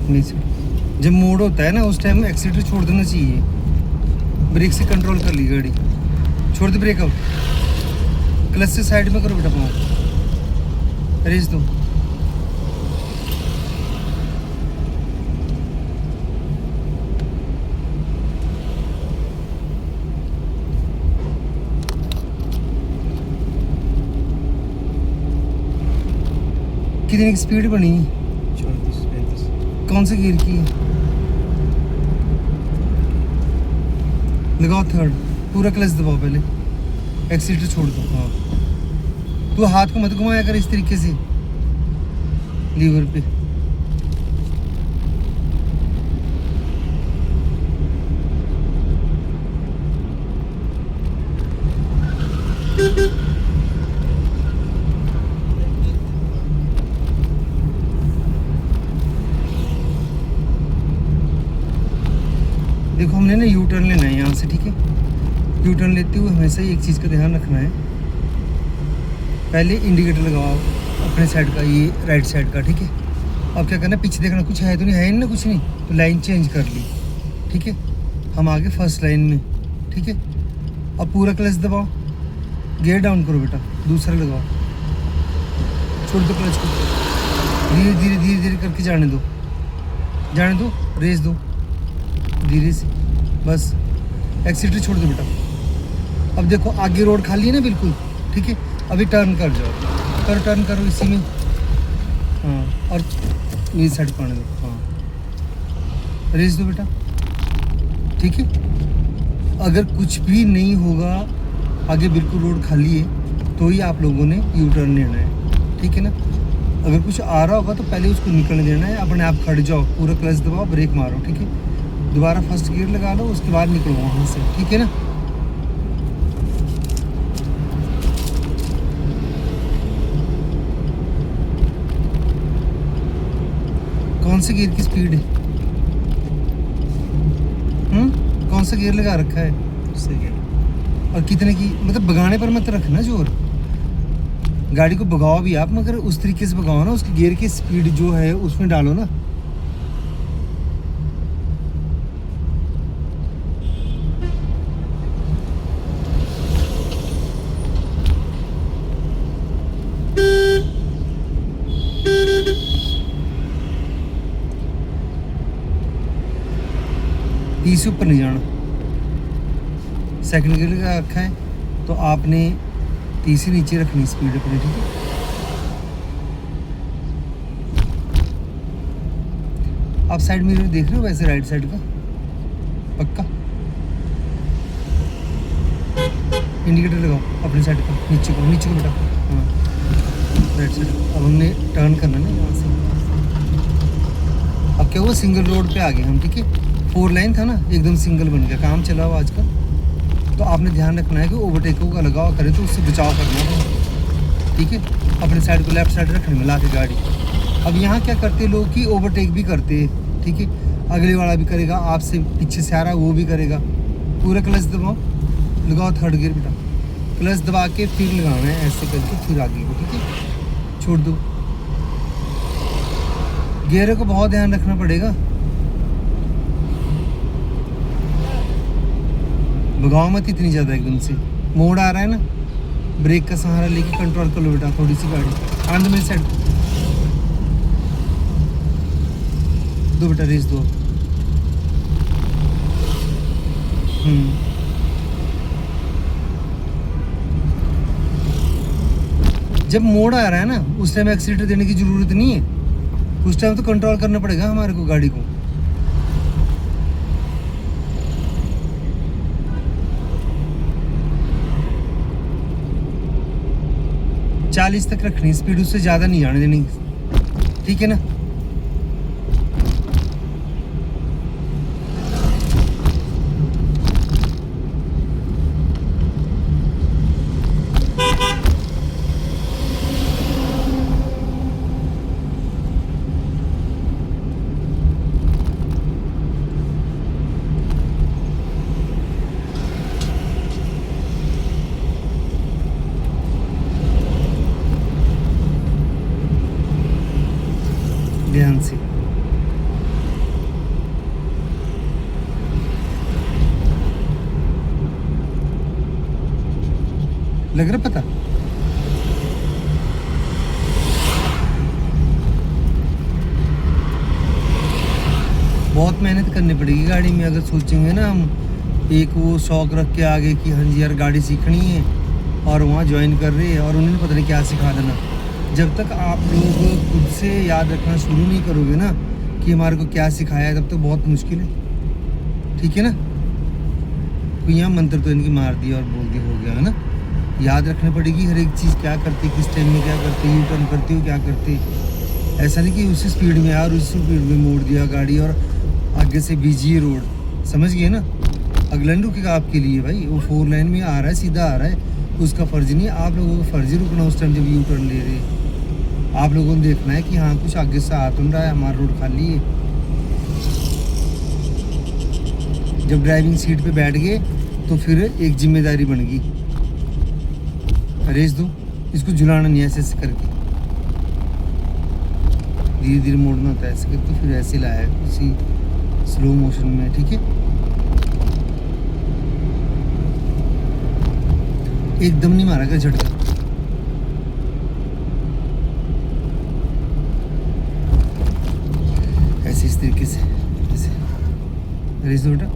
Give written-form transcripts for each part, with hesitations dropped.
नहीं सर, जब मोड होता है ना उस टाइम एक्सीटर छोड़ देना चाहिए, ब्रेक से कंट्रोल कर ली गाड़ी, छोड़ दे ब्रेक, अब क्लच से साइड में करो बेटा, पाँव रेस दो। कितनी की स्पीड बनी? 34-35। कौन से गियर की है? लगाओ थर्ड, पूरा क्लच दबाओ पहले, एक्सीटर छोड़ दो। हाँ, तू हाथ को मत घुमाया कर इस तरीके से लीवर पे। देखो हमने ना यू टर्न लेना है यहाँ से, ठीक है? यू टर्न लेते हुए हमेशा ही एक चीज़ का ध्यान रखना है, पहले इंडिकेटर लगाओ अपने साइड का, ये राइट साइड का, ठीक है? अब क्या करना है, पीछे देखना कुछ है तो नहीं, है ना कुछ नहीं, तो लाइन चेंज कर ली, ठीक है? हम आगे फर्स्ट लाइन में, ठीक है? अब पूरा क्लच दबाओ, गियर डाउन करो बेटा, दूसरा लगाओ, छोड़ दो क्लच को, धीरे धीरे धीरे धीरे करके जाने दो, जाने दो, रेस दो धीरे से, बस एक्सीटर छोड़ दो बेटा। अब देखो आगे रोड खाली है ना बिल्कुल, ठीक है? अभी टर्न कर जाओ, टर्न करो इसी में, हाँ, और ये साइड पाने दो, हाँ, रेस दो बेटा, ठीक है? अगर कुछ भी नहीं होगा, आगे बिल्कुल रोड खाली है, तो ही आप लोगों ने यू टर्न लेना है, ठीक है ना? अगर कुछ आ रहा होगा तो पहले उसको निकलने देना है, अपने आप खड़ जाओ, पूरा क्लच दबाओ, ब्रेक मारो, ठीक है? दोबारा फर्स्ट गियर लगा लो, उसके बाद निकलो वहाँ से, ठीक है ना? कौन से गियर की स्पीड है? कौन सा गियर लगा रखा है? सेकंड। और कितने की, मतलब भगाने पर मत रखना जोर, गाड़ी को भगाओ भी आप, मगर उस तरीके से भगाओ ना, उसकी गियर की स्पीड जो है उसमें डालो ना। तीस ऊपर नहीं जाना, सेकंड गियर लगा रखा है तो आपने 30 से नीचे रखनी स्पीड अपनी, ठीक है? आप साइड मिरर देख रहे हो वैसे, राइट साइड का पक्का, इंडिकेटर लगाओ अपनी साइड का, नीचे को बेटा, हाँ, राइट साइड। अब हमने टर्न करना ना यहाँ से, अब क्या हुआ, सिंगल रोड पे आ गए हम, ठीक है? 4 लाइन था ना, एकदम सिंगल बन गया, काम चला हुआ आजकल, तो आपने ध्यान रखना है कि ओवरटेक को लगाओ करे तो उससे बचाव करना है, ठीक है? अपने साइड को लेफ्ट साइड रखने में ला के गाड़ी। अब यहाँ क्या करते हैं लोग कि ओवरटेक भी करते हैं, ठीक है? अगले वाला भी करेगा, आपसे पीछे से आ रहा है वो भी करेगा, पूरा क्लच दबाओ, लगाओ थर्ड गियर बेटा, क्लच दबा के फिर लगाना है ऐसे करके, फिर आगे को, ठीक है? छोड़ दो, गियर को बहुत ध्यान रखना पड़ेगा, भगाओ मत इतनी ज़्यादा एकदम से, मोड़ आ रहा है ना, ब्रेक का सहारा लेके कंट्रोल कर लो बेटा, थोड़ी सी गाड़ी आंध में सेट दो बेटा, रेस दो। जब मोड़ आ रहा है ना उस टाइम एक्सीटर देने की ज़रूरत नहीं है, उस टाइम तो कंट्रोल करना पड़ेगा हमारे को गाड़ी को। 40 तक रखनी स्पीड, उससे ज़्यादा नहीं जाने देनी, ठीक है ना? लग रहा पता। बहुत मेहनत करनी पड़ेगी गाड़ी में अगर सोचेंगे ना हम, एक वो शौक रख के आगे कि हाँ जी यार गाड़ी सीखनी है और वहाँ ज्वाइन कर रहे हैं और उन्होंने पता नहीं क्या सिखा देना। जब तक आप लोग खुद से याद रखना शुरू नहीं करोगे ना कि हमारे को क्या सिखाया है, तब तक बहुत मुश्किल है, ठीक है ना। कोई यहाँ मंत्र तो इनकी मार दिया और बोल दिया, हो गया है ना। याद रखनी पड़ेगी हर एक चीज़, क्या करते, किस टाइम में क्या करते, यू टर्न करते हो क्या करते। ऐसा नहीं कि उसी स्पीड में यार उसी स्पीड में मोड़ दिया गाड़ी और आगे से बीजी रोड, समझ गए ना। अगला नहीं रुकेगा आपके लिए भाई, वो 4 लाइन में आ रहा है, सीधा आ रहा है, उसका फ़र्ज़ नहीं है। आप लोगों का फ़र्ज़ ही रुकना उस टाइम जब यू टर्न ले रहे। आप लोगों ने देखना है कि हाँ कुछ आगे से आ तो नहीं रहा है, हमारा रोड खाली है। जब ड्राइविंग सीट पे बैठ गए तो फिर एक जिम्मेदारी बन गई, रेस दो, इसको झुलाना नहीं, ऐसे ऐसे करके धीरे धीरे मोड़ना होता है, ऐसे करके फिर ऐसे लाया है उसी स्लो मोशन में, ठीक है। एकदम नहीं मारा कर झटका। ऐसे इस तरीके से ऐसे रेस दो बेटा।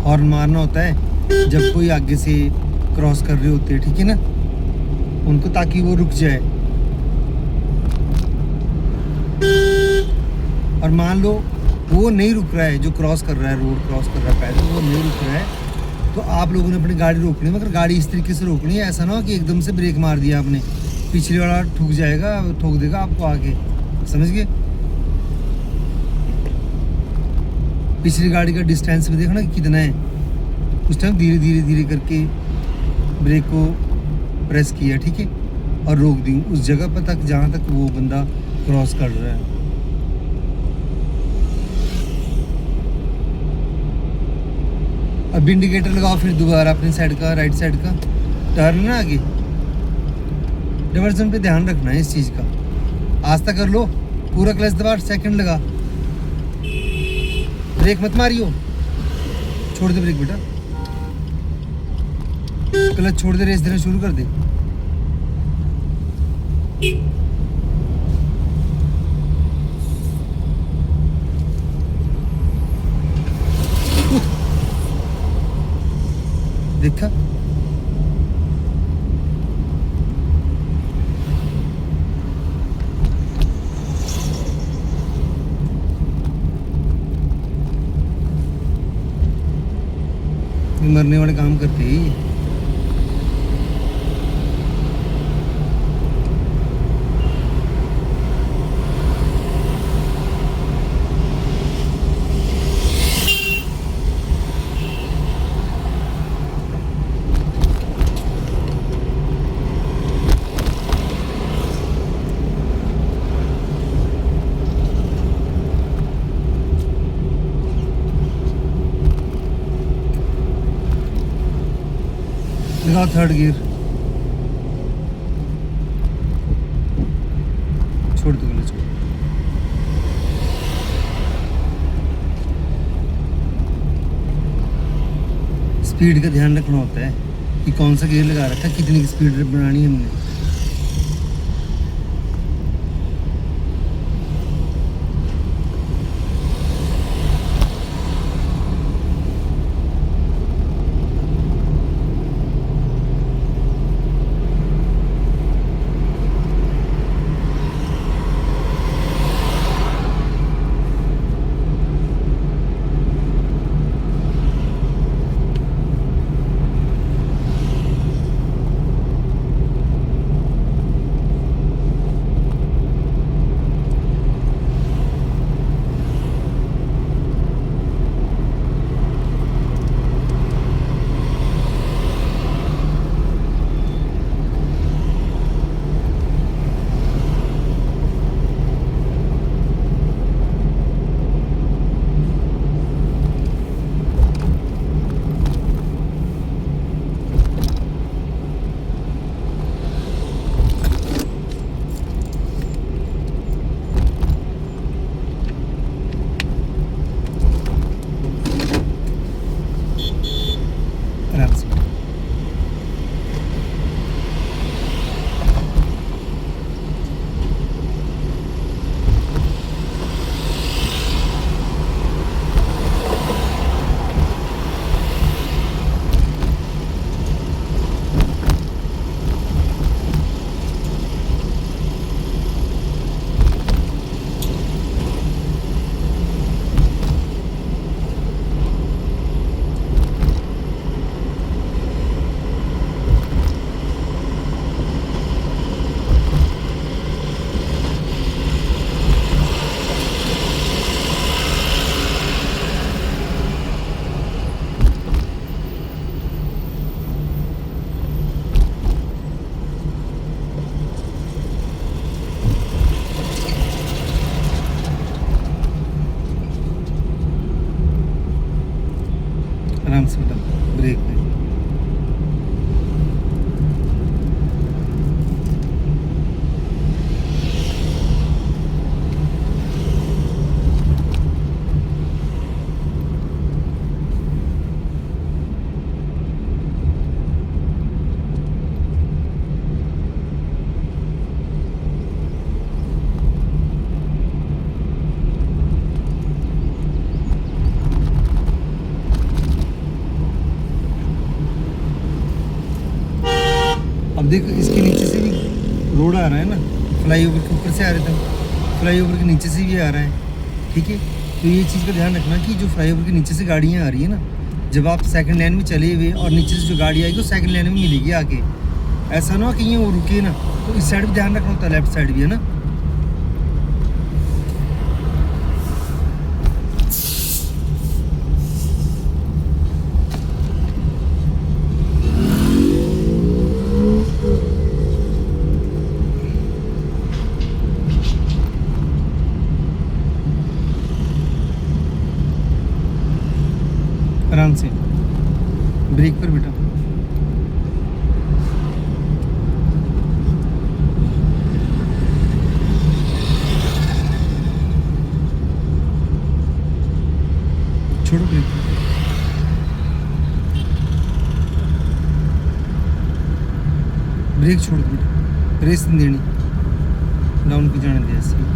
हॉर्न मारना होता है जब कोई आगे से क्रॉस कर रहे होते हैं, ठीक है ना, उनको, ताकि वो रुक जाए। और मान लो वो नहीं रुक रहा है, जो क्रॉस कर रहा है, रोड क्रॉस कर रहा है पैदल, वो नहीं रुक रहा है, तो आप लोगों ने अपनी गाड़ी रोकनी है। मगर गाड़ी इस तरीके से रोकनी है, ऐसा ना हो कि एकदम से ब्रेक मार दिया आपने, पिछले वाला ठुक जाएगा, ठोक देगा आपको आगे, समझ गए। पिछली गाड़ी का डिस्टेंस भी देखना कि कितना है। उस टाइम धीरे धीरे धीरे करके ब्रेक को प्रेस किया, ठीक है, और रोक दी उस जगह पर तक जहाँ तक वो बंदा क्रॉस कर रहा है। अब इंडिकेटर लगाओ फिर दोबारा अपनी साइड का, राइट साइड का टर्न ना आगे। डाइवर्जन पे ध्यान रखना है इस चीज़ का। आस्था कर लो, पूरा क्लच दबा, सेकंड लगा, ब्रेक मत मारियो, छोड़ दे ब्रेक बेटा, क्लच छोड़ दे, रेस देना शुरू कर दे। देखा, मरने वाले काम करते ही। लगाओ थर्ड गियर, छोड़ दो क्लच को। स्पीड का ध्यान रखना होता है कि कौन सा गियर लगा रखा है, कितनी की स्पीड बनानी है हमने। ब्रेक पे। अब देख इसके नीचे से भी रोड आ रहा है ना, फ्लाईओवर के ऊपर से आ रहे थे, फ्लाईओवर के नीचे से भी आ रहा है, ठीक है। तो ये चीज़ का ध्यान रखना कि जो फ्लाईओवर के नीचे से गाड़ियाँ आ रही है ना, जब आप सेकंड लाइन में चले हुए और नीचे से जो गाड़ी आएगी वो सेकंड लाइन में मिलेगी आके, ऐसा ना हो कि ये वो रुके ना। तो इस साइड भी ध्यान रखना होता है, लेफ्ट साइड भी है ना। आराम से ब्रेक पर बेटा। छोड़ो ब्रेक। ब्रेक छोड़ दो बेटा, रेस नहीं देनी, डाउन को जाने दे ऐसे।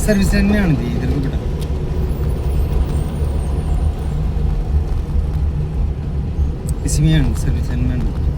सर्विस लाइन में आने दी इधर को बेटा। इसी में आने सर्विस लाइन में आने।